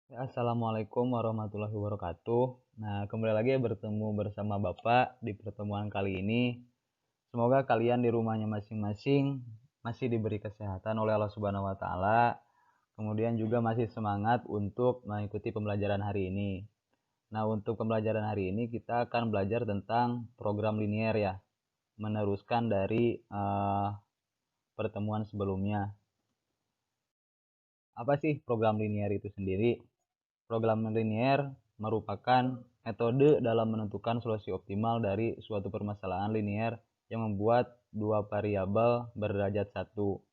Ya, Assalamualaikum warahmatullahi wabarakatuh. Nah, kembali lagi bertemu bersama Bapak di pertemuan kali ini. Semoga kalian di rumahnya masing-masing masih diberi kesehatan oleh Allah Subhanahu wa taala. Kemudian juga masih semangat untuk mengikuti pembelajaran hari ini. Nah, untuk pembelajaran hari ini kita akan belajar tentang program linier ya, meneruskan dari pertemuan sebelumnya. Apa sih program linier itu sendiri? Program linier merupakan metode dalam menentukan solusi optimal dari suatu permasalahan linier yang membuat dua variabel berderajat satu.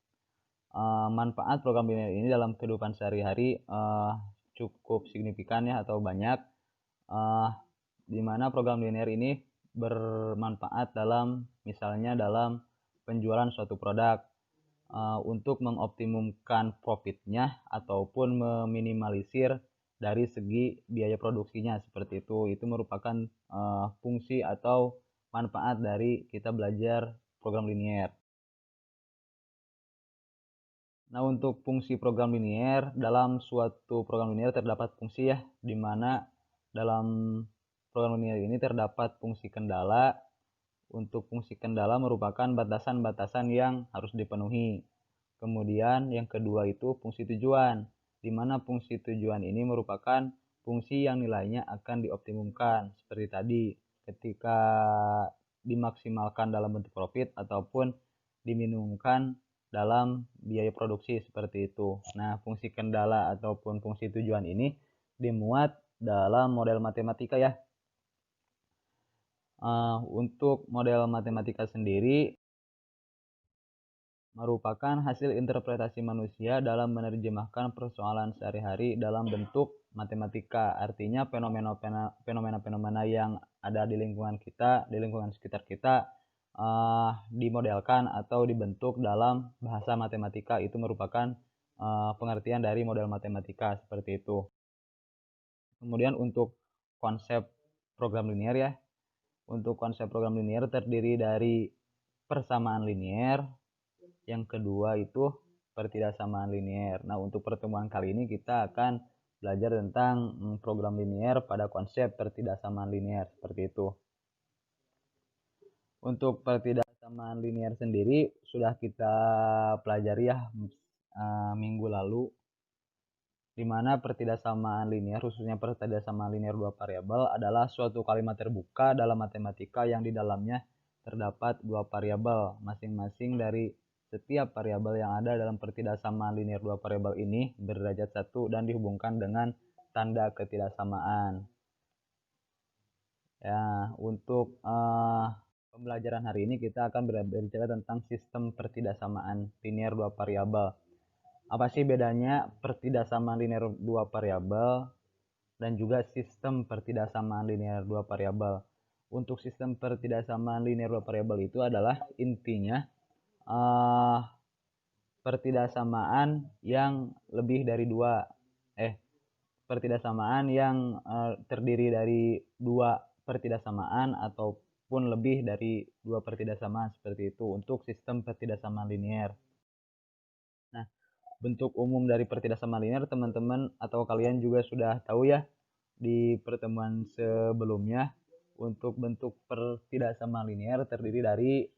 Manfaat program linier ini dalam kehidupan sehari-hari cukup signifikan ya atau banyak, di mana program linier ini bermanfaat dalam misalnya dalam penjualan suatu produk, untuk mengoptimumkan profitnya ataupun meminimalisir dari segi biaya produksinya seperti itu. Itu merupakan fungsi atau manfaat dari kita belajar program linier. Nah, untuk fungsi program linier, dalam suatu program linier terdapat fungsi ya, di mana dalam program linier ini terdapat fungsi kendala. Untuk fungsi kendala merupakan batasan-batasan yang harus dipenuhi. Kemudian yang kedua itu fungsi tujuan, di mana fungsi tujuan ini merupakan fungsi yang nilainya akan dioptimumkan. Seperti tadi, ketika dimaksimalkan dalam bentuk profit ataupun diminimumkan dalam biaya produksi seperti itu. Nah, fungsi kendala ataupun fungsi tujuan ini dimuat dalam model matematika ya. Untuk model matematika sendiri merupakan hasil interpretasi manusia dalam menerjemahkan persoalan sehari-hari dalam bentuk matematika. Artinya fenomena-fenomena yang ada di lingkungan kita, di lingkungan sekitar kita, dimodelkan atau dibentuk dalam bahasa matematika. Itu merupakan pengertian dari model matematika seperti itu. Kemudian untuk konsep program linier ya. Untuk konsep program linier terdiri dari persamaan linier, yang kedua itu pertidaksamaan linier. Nah, untuk pertemuan kali ini kita akan belajar tentang program linier pada konsep pertidaksamaan linier seperti itu. Untuk pertidaksamaan linier sendiri sudah kita pelajari ya minggu lalu, di mana pertidaksamaan linier, khususnya pertidaksamaan linier dua variabel, adalah suatu kalimat terbuka dalam matematika yang di dalamnya terdapat dua variabel. Masing-masing dari setiap variabel yang ada dalam pertidaksamaan linier dua variabel ini berderajat satu dan dihubungkan dengan tanda ketidaksamaan. Ya, untuk pembelajaran hari ini kita akan berbicara tentang sistem pertidaksamaan linier dua variabel. Apa sih bedanya pertidaksamaan linier dua variabel dan juga sistem pertidaksamaan linier dua variabel? Untuk sistem pertidaksamaan linier dua variabel itu adalah intinya pertidaksamaan yang lebih dari dua pertidaksamaan yang terdiri dari dua pertidaksamaan ataupun lebih dari dua pertidaksamaan seperti itu untuk sistem pertidaksamaan linier. Nah, bentuk umum dari pertidaksamaan linier teman-teman atau kalian juga sudah tahu ya di pertemuan sebelumnya. Untuk bentuk pertidaksamaan linier terdiri dari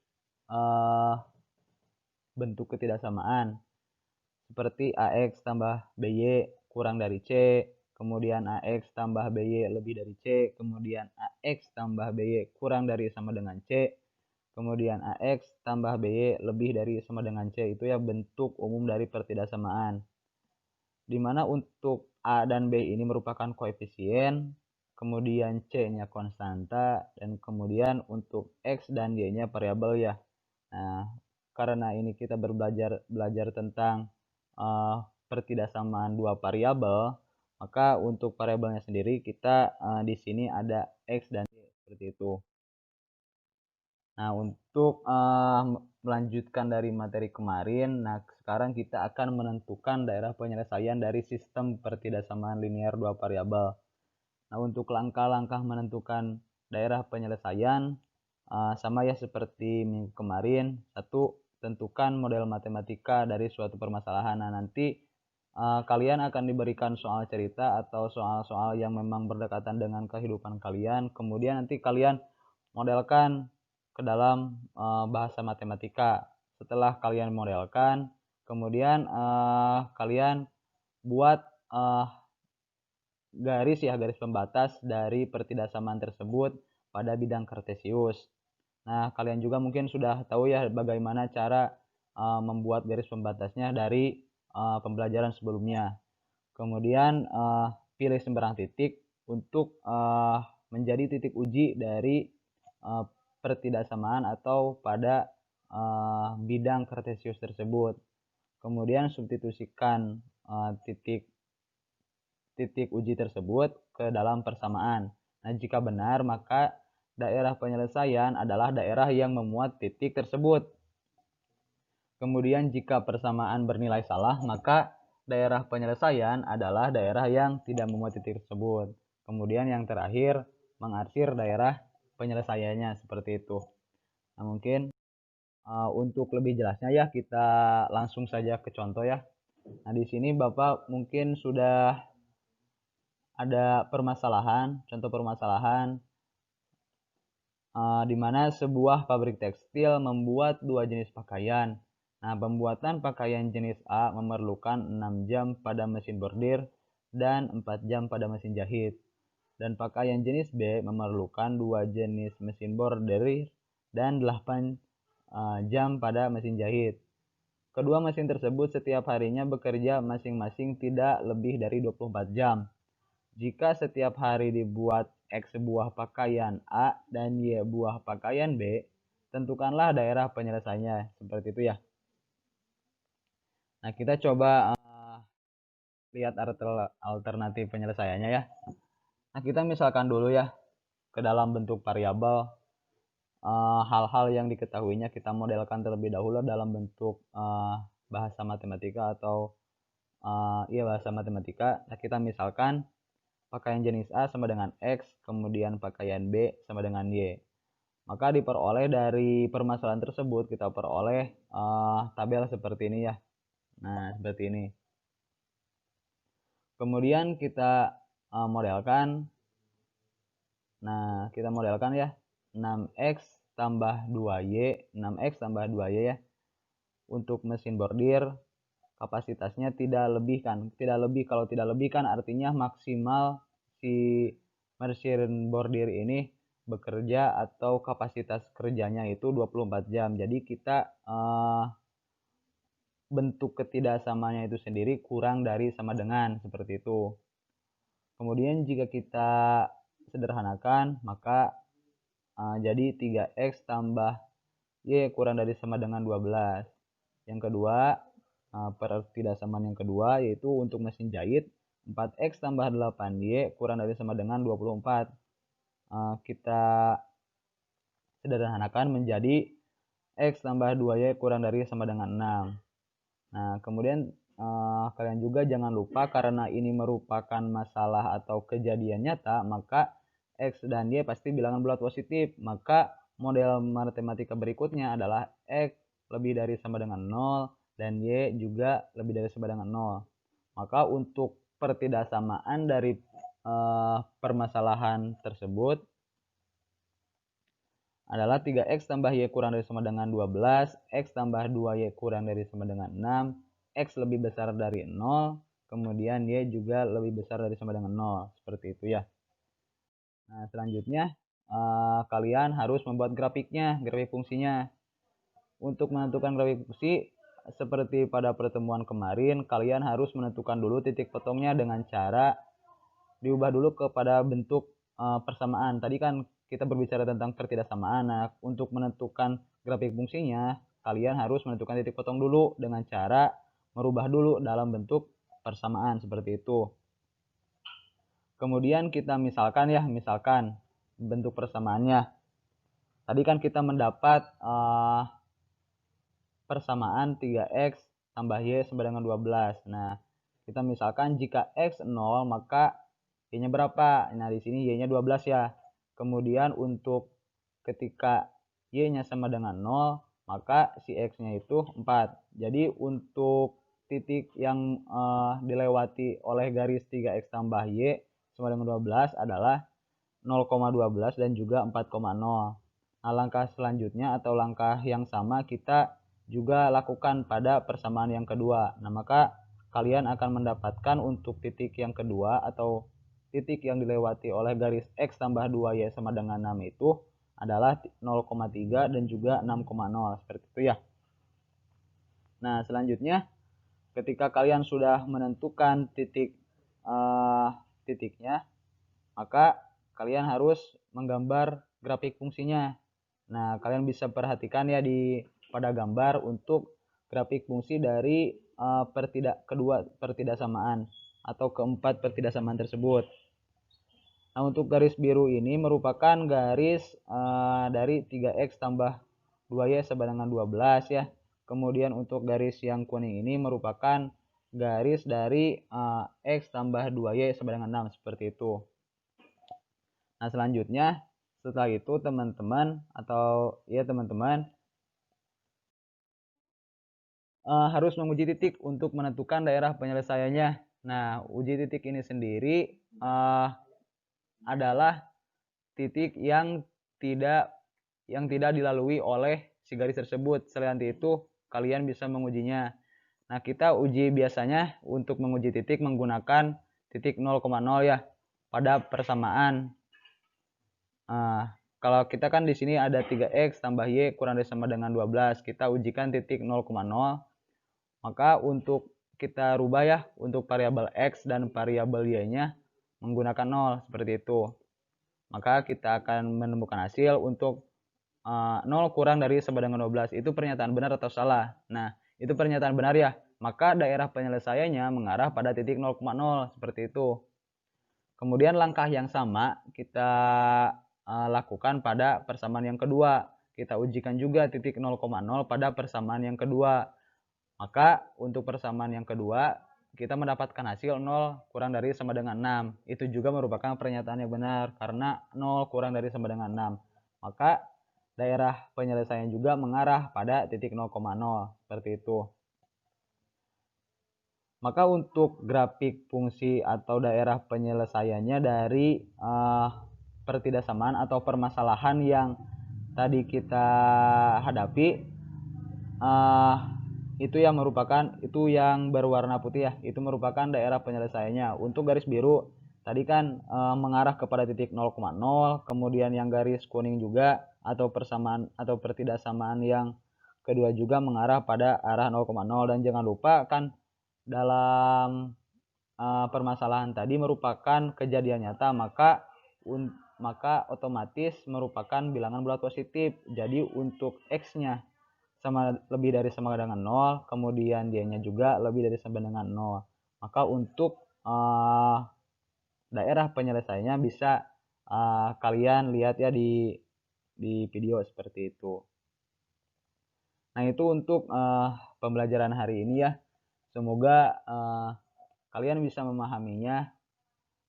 bentuk ketidaksamaan seperti AX tambah BY kurang dari C, kemudian AX tambah BY lebih dari C, kemudian AX tambah BY kurang dari sama dengan C, kemudian AX tambah BY lebih dari sama dengan C. Itu ya bentuk umum dari pertidaksamaan. Di mana untuk A dan B ini merupakan koefisien, kemudian C-nya konstanta, dan kemudian untuk X dan Y-nya variabel ya. Nah, karena ini kita belajar tentang pertidaksamaan dua variabel, maka untuk variabelnya sendiri kita di sini ada X dan Y seperti itu. Nah, untuk melanjutkan dari materi kemarin, nah sekarang kita akan menentukan daerah penyelesaian dari sistem pertidaksamaan linier dua variabel. Nah, untuk langkah-langkah menentukan daerah penyelesaian sama ya seperti minggu kemarin. Satu, tentukan model matematika dari suatu permasalahan. Nah, nanti kalian akan diberikan soal cerita atau soal-soal yang memang berdekatan dengan kehidupan kalian. Kemudian nanti kalian modelkan ke dalam bahasa matematika. Setelah kalian modelkan, kemudian kalian buat garis pembatas dari pertidaksamaan tersebut pada bidang kartesius. Nah, kalian juga mungkin sudah tahu ya bagaimana cara membuat garis pembatasnya dari pembelajaran sebelumnya. Kemudian pilih sembarang titik untuk menjadi titik uji dari pertidaksamaan atau pada bidang kartesius tersebut. Kemudian substitusikan titik uji tersebut ke dalam persamaan. Nah, jika benar, maka daerah penyelesaian adalah daerah yang memuat titik tersebut. Kemudian jika persamaan bernilai salah, maka daerah penyelesaian adalah daerah yang tidak memuat titik tersebut. Kemudian yang terakhir, mengarsir daerah penyelesaiannya seperti itu. Nah, mungkin untuk lebih jelasnya ya kita langsung saja ke contoh ya. Nah, di sini Bapak mungkin sudah ada permasalahan, contoh permasalahan di mana sebuah pabrik tekstil membuat 2 jenis pakaian. Nah, pembuatan pakaian jenis A memerlukan 6 jam pada mesin bordir dan 4 jam pada mesin jahit. Dan pakaian jenis B memerlukan 2 jenis mesin bordir dan 8 jam pada mesin jahit. Kedua mesin tersebut setiap harinya bekerja masing-masing tidak lebih dari 24 jam. Jika setiap hari dibuat X buah pakaian A dan Y buah pakaian B, tentukanlah daerah penyelesaiannya. Seperti itu ya. Nah, kita coba lihat alternatif penyelesaiannya ya. Nah, kita misalkan dulu ya ke dalam bentuk variabel. Hal-hal yang diketahuinya kita modelkan terlebih dahulu dalam bentuk bahasa matematika atau bahasa matematika. Nah, kita misalkan pakaian jenis A sama dengan X, kemudian pakaian B sama dengan Y. Maka diperoleh dari permasalahan tersebut kita peroleh tabel seperti ini ya. Nah, seperti ini. Kemudian kita modelkan. Nah, kita modelkan ya. 6X tambah 2Y, 6X tambah 2Y ya. Untuk mesin bordir kapasitasnya tidak lebih kan. Kalau tidak lebih kan artinya maksimal si mesin bordir ini bekerja atau kapasitas kerjanya itu 24 jam. Jadi kita bentuk ketidaksamanya itu sendiri kurang dari sama dengan seperti itu. Kemudian jika kita sederhanakan maka jadi 3X tambah Y kurang dari sama dengan 12. Yang kedua, pertidaksamaan yang kedua yaitu untuk mesin jahit 4X tambah 8Y kurang dari sama dengan 24. Kita sederhanakan menjadi X tambah 2Y kurang dari sama dengan 6. Nah, kemudian kalian juga jangan lupa karena ini merupakan masalah atau kejadian nyata, maka X dan Y pasti bilangan bulat positif. Maka model matematika berikutnya adalah X lebih dari sama dengan 0 dan Y juga lebih dari sama dengan 0. Maka untuk pertidaksamaan dari permasalahan tersebut adalah 3X tambah Y kurang dari sama dengan 12, X tambah 2Y kurang dari sama dengan 6, X lebih besar dari 0, kemudian Y juga lebih besar dari sama dengan 0. Seperti itu ya. Nah, selanjutnya kalian harus membuat grafik fungsinya. Untuk menentukan grafik fungsi, seperti pada pertemuan kemarin, kalian harus menentukan dulu titik potongnya dengan cara diubah dulu kepada bentuk persamaan. Tadi kan kita berbicara tentang pertidaksamaan. Nah, untuk menentukan grafik fungsinya, kalian harus menentukan titik potong dulu dengan cara merubah dulu dalam bentuk persamaan seperti itu. Kemudian kita misalkan bentuk persamaannya. Tadi kan kita mendapat persamaan 3X tambah Y sama dengan 12. Nah, kita misalkan jika X 0 maka Y-nya berapa? Nah, di sini Y-nya 12 ya. Kemudian untuk ketika Y-nya sama dengan 0, maka si X-nya itu 4. Jadi untuk titik yang dilewati oleh garis 3x tambah Y sama dengan 12 adalah 0,12 dan juga 4,0. Nah, langkah selanjutnya atau langkah yang sama kita juga lakukan pada persamaan yang kedua. Nah, maka kalian akan mendapatkan untuk titik yang kedua atau titik yang dilewati oleh garis X tambah 2Y sama dengan 6 itu adalah 0,3 dan juga 6,0. Seperti itu ya. Nah, selanjutnya ketika kalian sudah menentukan titiknya, maka kalian harus menggambar grafik fungsinya. Nah, kalian bisa perhatikan ya pada gambar untuk grafik fungsi dari kedua pertidaksamaan atau keempat pertidaksamaan tersebut. Nah, untuk garis biru ini merupakan garis dari 3x tambah 2y sama dengan 12 ya. Kemudian untuk garis yang kuning ini merupakan garis dari x tambah 2y sama dengan 6, seperti itu. Nah, selanjutnya setelah itu teman-teman harus menguji titik untuk menentukan daerah penyelesaiannya. Nah, uji titik ini sendiri adalah titik yang tidak dilalui oleh si garis tersebut. Selain itu, kalian bisa mengujinya. Nah, kita uji biasanya untuk menguji titik menggunakan titik 0,0 ya pada persamaan. Kalau kita kan di sini ada 3x tambah y kurang dari sama dengan 12. Kita ujikan titik 0,0. Maka untuk kita rubah ya untuk variabel x dan variabel y-nya menggunakan 0 seperti itu. Maka kita akan menemukan hasil untuk 0 kurang dari sama dengan 12. Itu pernyataan benar atau salah? Nah, itu pernyataan benar ya. Maka daerah penyelesaiannya mengarah pada titik 0,0 seperti itu. Kemudian langkah yang sama kita lakukan pada persamaan yang kedua. Kita ujikan juga titik 0,0 pada persamaan yang kedua. Maka untuk persamaan yang kedua kita mendapatkan hasil 0 kurang dari sama dengan 6. Itu juga merupakan pernyataan yang benar karena 0 kurang dari sama dengan 6. Maka daerah penyelesaian juga mengarah pada titik 0,0 seperti itu. Maka untuk grafik fungsi atau daerah penyelesaiannya dari pertidaksamaan atau permasalahan yang tadi kita hadapi itu yang berwarna putih ya, itu merupakan daerah penyelesaiannya. Untuk garis biru tadi kan mengarah kepada titik 0,0, kemudian yang garis kuning juga atau persamaan atau pertidaksamaan yang kedua juga mengarah pada arah 0,0. Dan jangan lupa kan dalam permasalahan tadi merupakan kejadian nyata, maka otomatis merupakan bilangan bulat positif. Jadi untuk x-nya lebih dari sama dengan 0, kemudian y-nya juga lebih dari sama dengan 0. Maka untuk daerah penyelesaiannya bisa kalian lihat ya di video seperti itu. Nah, itu untuk pembelajaran hari ini ya. Semoga kalian bisa memahaminya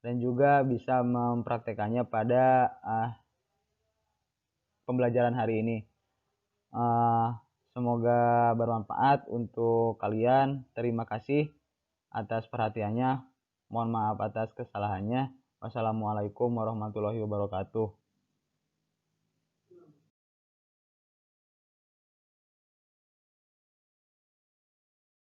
dan juga bisa mempraktekannya pada pembelajaran hari ini. Semoga bermanfaat untuk kalian. Terima kasih atas perhatiannya. Mohon maaf atas kesalahannya. Wassalamualaikum warahmatullahi wabarakatuh.